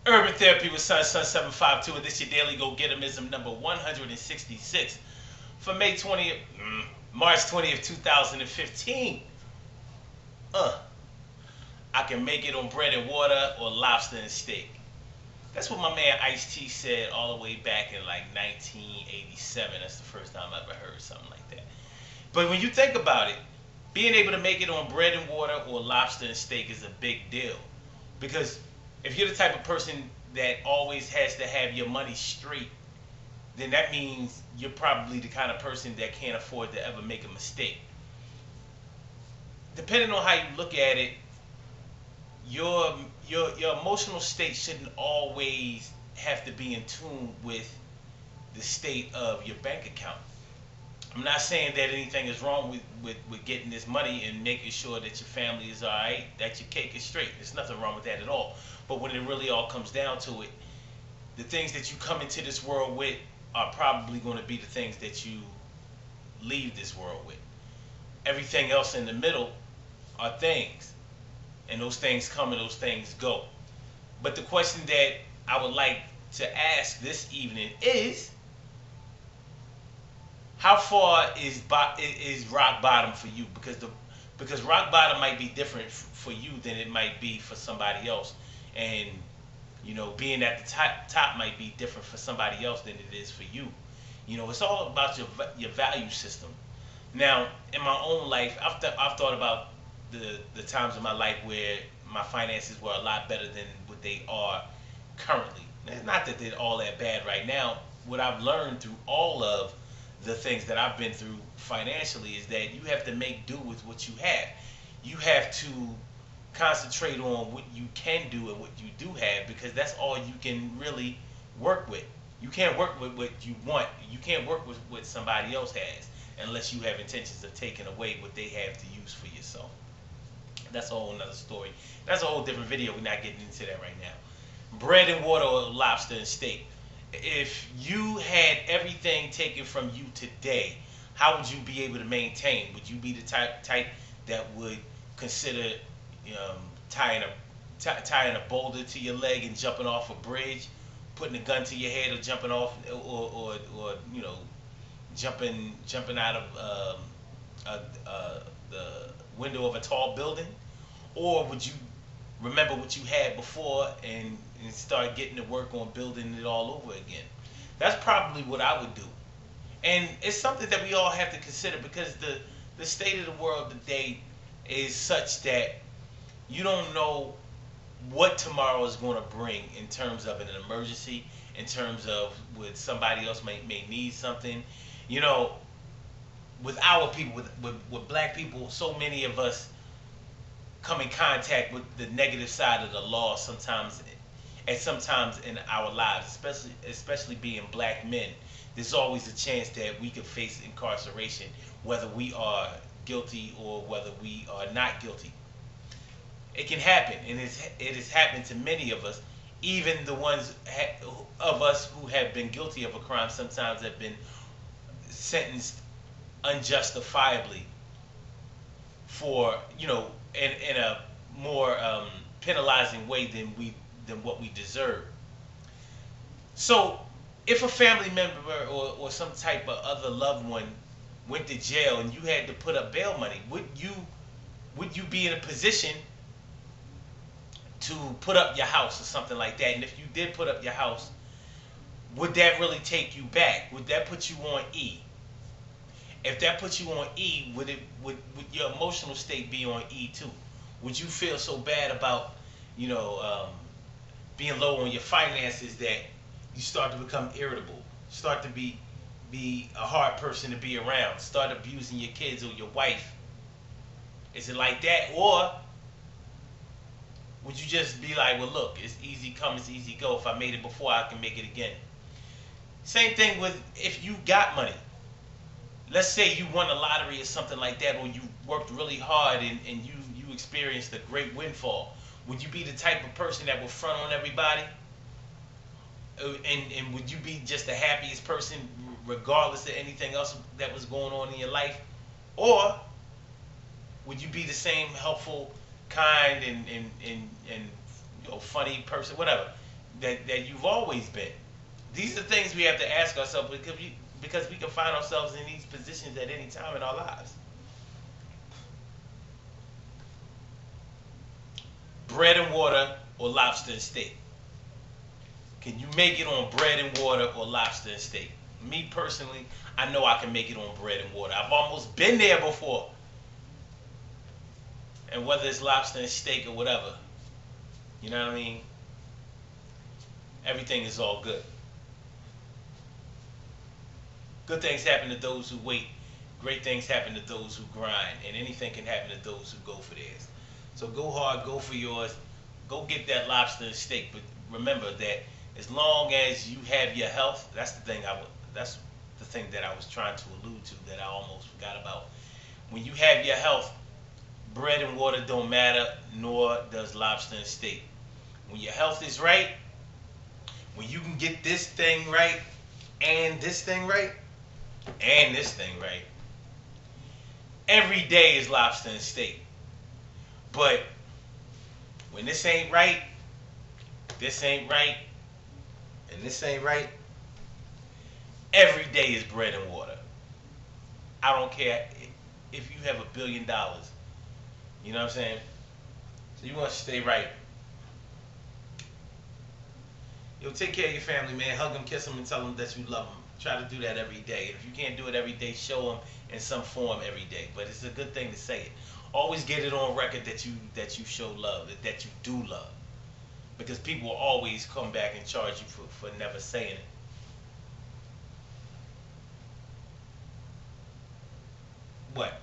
Urban Therapy with Sun 752, and this your daily Gogetemism number 166 for May 20th, March 20th, 2015. Uh, I can make it on bread and water or lobster and steak. That's what my man Ice-T said all the way back in like 1987. That's the first time I ever heard something like that. But when you think about it, being able to make it on bread and water or lobster and steak is a big deal. Because if you're the type of person that always has to have your money straight, then that means you're probably the kind of person that can't afford to ever make a mistake. Depending on how you look at it, your your emotional state shouldn't always have to be in tune with the state of your bank account. I'm not saying that anything is wrong with getting this money and making sure that your family is all right, that your cake is straight. There's nothing wrong with that at all. But when it really all comes down to it, the things that you come into this world with are probably going to be the things that you leave this world with. Everything else in the middle are things. And those things come and those things go. But the question that I would like to ask this evening is, how far is rock bottom for you? Because rock bottom might be different for you than it might be for somebody else, and being at the top might be different for somebody else than it is for you. It's all about your value system. Now, in my own life, I've thought about the times in my life where my finances were a lot better than what they are currently. And it's not that they're all that bad right now. What I've learned through all of the things that I've been through financially is that you have to make do with what you have. You have to concentrate on what you can do and what you do have, because that's all you can really work with. You can't work with what you want. You can't work with what somebody else has unless you have intentions of taking away what they have to use for yourself. That's a whole nother story. That's a whole different video. We're not getting into that right now. Bread and water or lobster and steak. If you had everything taken from you today, how would you be able to maintain? Would you be the type that would consider tying a boulder to your leg and jumping off a bridge, putting a gun to your head, or jumping off, or jumping out of the window of a tall building? Or would you remember what you had before and start getting to work on building it all over again? That's probably what I would do. And it's something that we all have to consider, because the state of the world today is such that you don't know what tomorrow is going to bring in terms of an emergency, in terms of what somebody else may need something. With our people, with black people, so many of us come in contact with the negative side of the law sometimes in our lives, especially being black men. There's always a chance that we could face incarceration, whether we are guilty or whether we are not guilty. It can happen, and it has happened to many of us. Even the ones of us who have been guilty of a crime sometimes have been sentenced unjustifiably for in a more penalizing way than what we deserve. So if a family member or some type of other loved one went to jail and you had to put up bail money, would you be in a position to put up your house or something like that? And if you did put up your house, would that really take you back? Would that put you on E? If that puts you on E, would your emotional state be on E too? Would you feel so bad about being low on your finances that you start to become irritable, start to be a hard person to be around, start abusing your kids or your wife? Is it like that? Or would you just be like, well, look, it's easy come, it's easy go. If I made it before, I can make it again. Same thing with if you got money. Let's say you won the lottery or something like that, or you worked really hard and you experienced a great windfall. Would you be the type of person that would front on everybody? And would you be just the happiest person regardless of anything else that was going on in your life? Or would you be the same helpful, kind, and funny person, whatever? that you've always been. These are things we have to ask ourselves because we can find ourselves in these positions at any time in our lives. Bread and water or lobster and steak? Can you make it on bread and water or lobster and steak? Me personally, I know I can make it on bread and water. I've almost been there before. And whether it's lobster and steak or whatever, you know what I mean? Everything is all good. Good things happen to those who wait. Great things happen to those who grind. And anything can happen to those who go for theirs. So go hard, go for yours. Go get that lobster and steak. But remember that as long as you have your health, that's the thing that I was trying to allude to that I almost forgot about. When you have your health, bread and water don't matter, nor does lobster and steak. When your health is right, when you can get this thing right, and this thing right, and this thing right, every day is lobster and steak. But when this ain't right, this ain't right, and this ain't right, every day is bread and water. I don't care if you have $1 billion. You know what I'm saying? So you want to stay right. Yo, take care of your family, man. Hug them, kiss them, and tell them that you love them. Try to do that every day. And if you can't do it every day, show them in some form every day. But it's a good thing to say it. Always get it on record that you show love, that you do love. Because people will always come back and charge you for never saying it. What?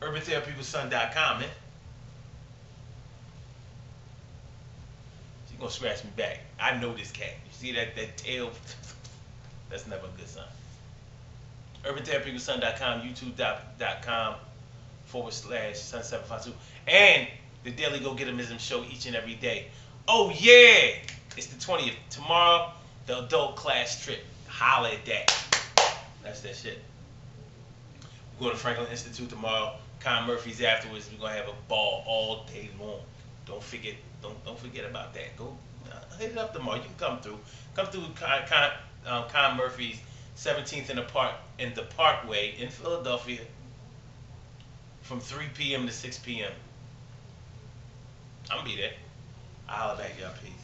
UrbanTherapyWithSon.com, man. She's gonna scratch me back. I know this cat. You see that tail? That's never a good sign. UrbanTherapyWithSon.com, YouTube.com/Sun752, and the Daily Gogetemism show each and every day. Oh yeah, it's the 20th. Tomorrow, the adult class trip. Holla at that. That's that shit. We go to Franklin Institute tomorrow. Con Murphy's afterwards. We're gonna have a ball all day long. Don't forget about that. Go hit it up tomorrow. You can come through. Come through Con Murphy's 17th in the Parkway in Philadelphia from 3 p.m. to 6 p.m. I'm gonna be there. I'll holler back, y'all. Peace.